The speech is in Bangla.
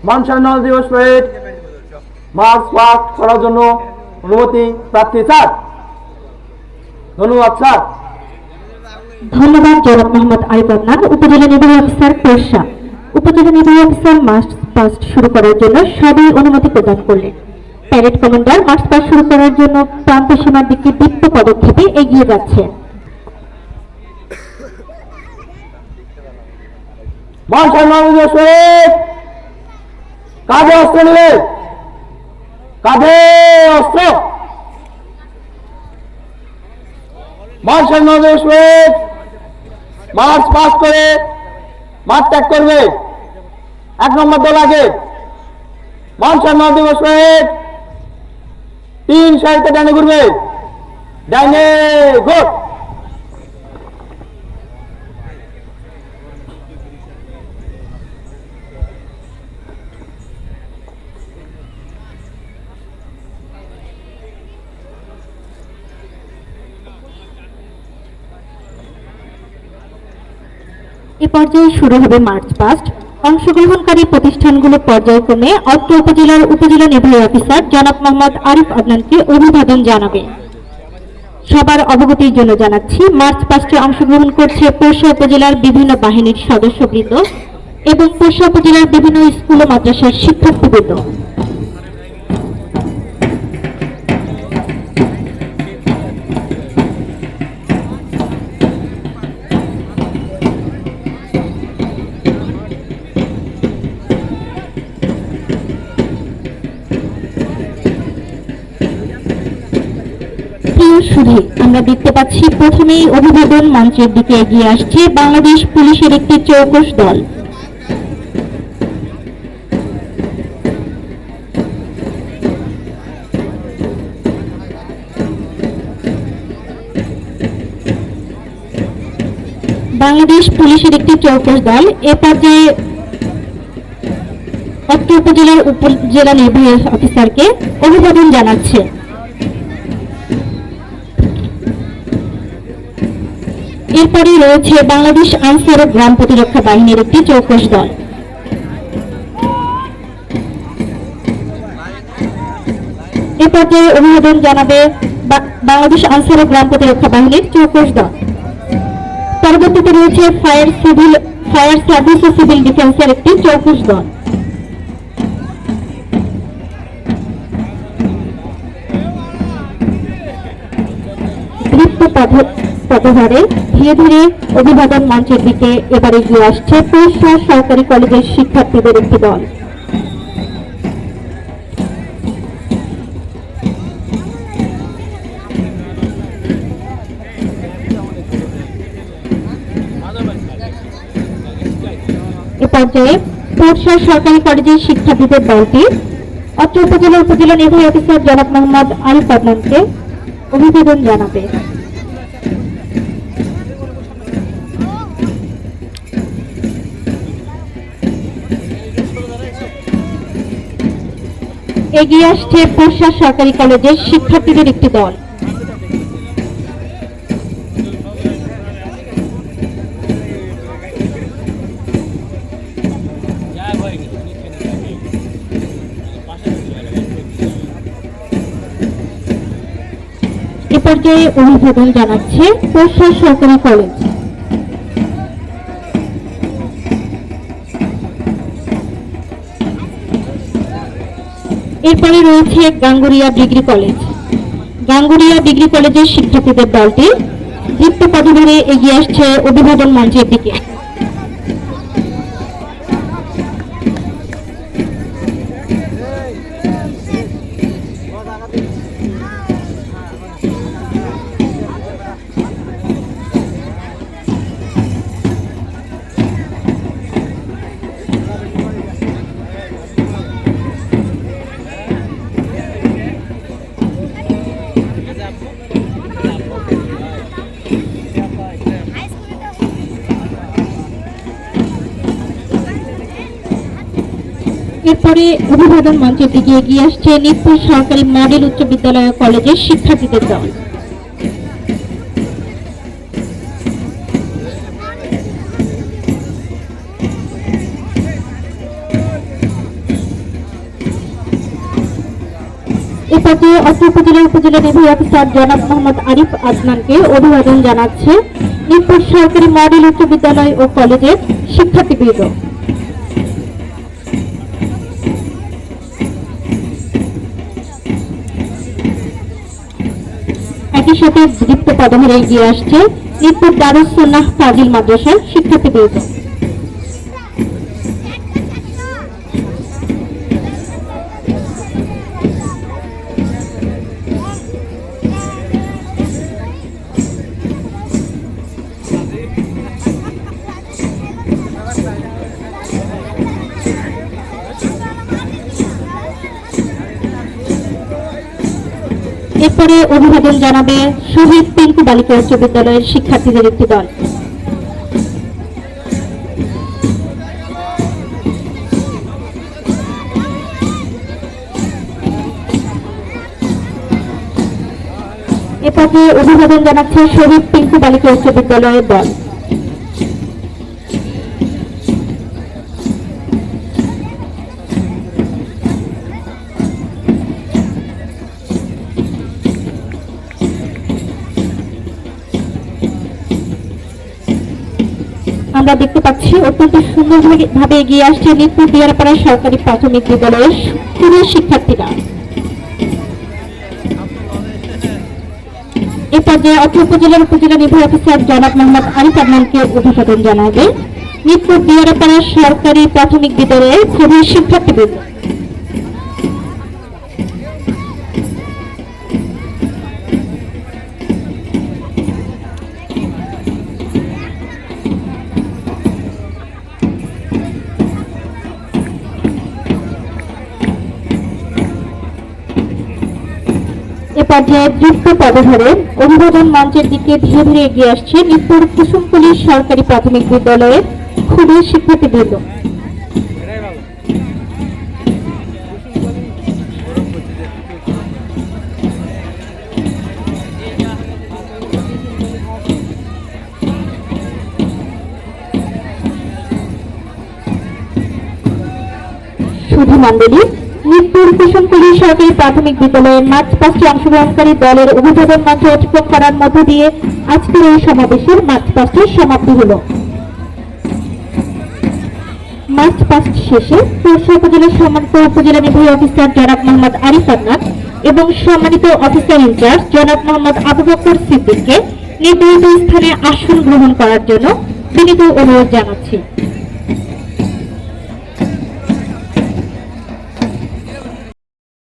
মানসম্মান দিবস প্যারেড মার্চ পাস্ট করার জন্য অনুমতি প্রার্থী স্যার। ধন্যবাদ স্যার। ধন্যবাদ জনাব মোহাম্মদ আরিফ আদনান, উপজেলা নির্বাহী অফিসার পেশা। উপজেলা নির্বাহী অফিসার মার্চ পাস্ট শুরু করার জন্য সবাই অনুমতি প্রদান করলেন। প্যারেড কমান্ডার মার্চ পাস্ট শুরু করার জন্য প্রান্ত সীমার দিকে দীপ্ত পদক্ষেপে এগিয়ে যাচ্ছে। মানসম্মান দিবস প্যারেড কাঁধে অস্ত্র নিলে, কাঁধে অস্ত্র। মানসম্মান দিবস প্যারেড মার্চ পাস করে মাঠ ত্যাগ করবে। 1 নম্বর দল আগে। মানসম্মান দিবস প্যারেড 3 সারিতে ডানে ঘুরবে, ডাইনে ঘোর। এ পর্যায়ে শুরু হবে মার্চ পাস্ট। অংশগ্রহণকারী প্রতিষ্ঠানগুলো পর্যায়ক্রমে অত্র উপজেলার উপজেলা নির্বাহী অফিসার জনাব মোহাম্মদ আরিফ আদনানকে অভিবাদন জানাবে। সবার অবগতির জন্য জানাচ্ছি, মার্চ পাস্টে অংশগ্রহণ করছে পোরশা উপজেলার বিভিন্ন বাহিনীর সদস্যবৃন্দ এবং পোরশা উপজেলার বিভিন্ন স্কুল ও মাদ্রাসার শিক্ষার্থীবৃন্দ। শুধু আমরা দেখতে পাচ্ছি প্রথমেই অভিবাদন মঞ্চের দিকে এগিয়ে আসছে বাংলাদেশ পুলিশের একটি চৌকস দল। বাংলাদেশ পুলিশের একটি চৌকস দল এ পর্যায়ে অত্র উপজেলার উপজেলা নির্বাহী অফিসারকে অভিবাদন জানাচ্ছে। এরপরে রয়েছে বাংলাদেশ আনসার ও গ্রাম প্রতিরক্ষা বাহিনীর একটি চৌকস দল। এ পর্যায়ে অভিবাদন জানাবে বাংলাদেশ আনসার ও গ্রাম প্রতিরক্ষা বাহিনীর চৌকস দল। পরবর্তীতে রয়েছে ফায়ার সার্ভিস ও সিভিল ডিফেন্সের একটি চৌকস দল। পদভারে ধীরে ধীরে অভিবাদন মঞ্চের দিকে এবারে এগিয়ে আসছে পোরশা সরকারি কলেজের শিক্ষার্থীদের একটি দল। এ পর্যায়ে পোরশা সরকারি কলেজের শিক্ষার্থীদের দলটি অত্র উপজেলার উপজেলা নির্বাহী অফিসার জনাব মোহাম্মদ আরিফ আদনানকে অভিবাদন জানাবে। এগিয়ে আসছে পোরশা সরকারি কলেজের শিক্ষার্থীদের একটি দল। এ পর্যায়ে অভিবাদন জানাচ্ছে পোরশা সরকারি কলেজ। এরপরে রয়েছে Ganguria degree college. Ganguria degree কলেজের শিক্ষার্থীদের দলটি দীপ্ত পদভারে এগিয়ে আসছে অভিবাদন মঞ্চের দিকে। এরপরে অভিবাদন মঞ্চের দিকে এগিয়ে আসছে নিপুর সরকারি মডেল উচ্চ বিদ্যালয় কলেজের শিক্ষার্থীদের দল। এ পর্যায়ে অত্র উপজেলার উপজেলা নির্বাহী অফিসার জনাব মোহাম্মদ আরিফ আদনানকে অভিবাদন জানাচ্ছে মিরপুর সরকারি মডেল উচ্চ বিদ্যালয় ও কলেজের শিক্ষার্থীবৃন্দ। একই সাথে দীপ্ত পদধরে এগিয়ে আসছে মিরপুর দারুস সুন্নাহ ফাজিল মাদ্রাসার শিক্ষার্থীবৃন্দ। এরপরে অভিবাদন জানাবে শহীদ পিঙ্কু বালিকা উচ্চ বিদ্যালয়ের শিক্ষার্থীদের একটি দল। এরপরে অভিবাদন জানাচ্ছে শহীদ পিঙ্কু বালিকা উচ্চ বিদ্যালয়ের দল। আমরা দেখতে পাচ্ছি অত্যন্ত সুন্দরভাবে এগিয়ে আসছে মিরপুর দিয়ারপাড়া সরকারি প্রাথমিক বিদ্যালয়ের স্কুলের শিক্ষার্থীরা। এ পর্যায়ে অত্র উপজেলার উপজেলা নির্বাহী অফিসার জনাব মোহাম্মদ আরিফ আদনানকে অভিবাদন জানাবে মিরপুর দিয়ারপাড়া সরকারি প্রাথমিক বিদ্যালয়ের খুবই শিক্ষার্থীবৃন্দ। এ পর্যায়ে দ্রুত পদধরে অভিবাদন মঞ্চের দিকে ধীরে ধীরে এগিয়ে আসছে মিরপুর কুসুমকুলি সরকারি প্রাথমিক বিদ্যালয়ের খুবই শিক্ষার্থীবৃন্দ। সুধী মণ্ডলী, মিরপুর কুসুমকুলি সরকারি প্রাথমিক বিদ্যালয়ের মার্চ পাস্টে অংশগ্রহণকারী দলের অভিবাদন মঞ্চ অতিক্রম করার মধ্য দিয়ে আজকের এই সমাবেশের মার্চ পাস্টের সমাপ্তি হল। মার্চ পাস্ট শেষে পুরসা উপজেলার সম্মানিত উপজেলা নির্বাহী অফিসার জনাব মোহাম্মদ আরিফ আদনান এবং সম্মানিত অফিসার ইনচার্জ জনাব মোহাম্মদ আবু বকর সিদ্দিককে নির্ধারিত স্থানে আসন গ্রহণ করার জন্য বিনীত অনুরোধ জানাচ্ছি।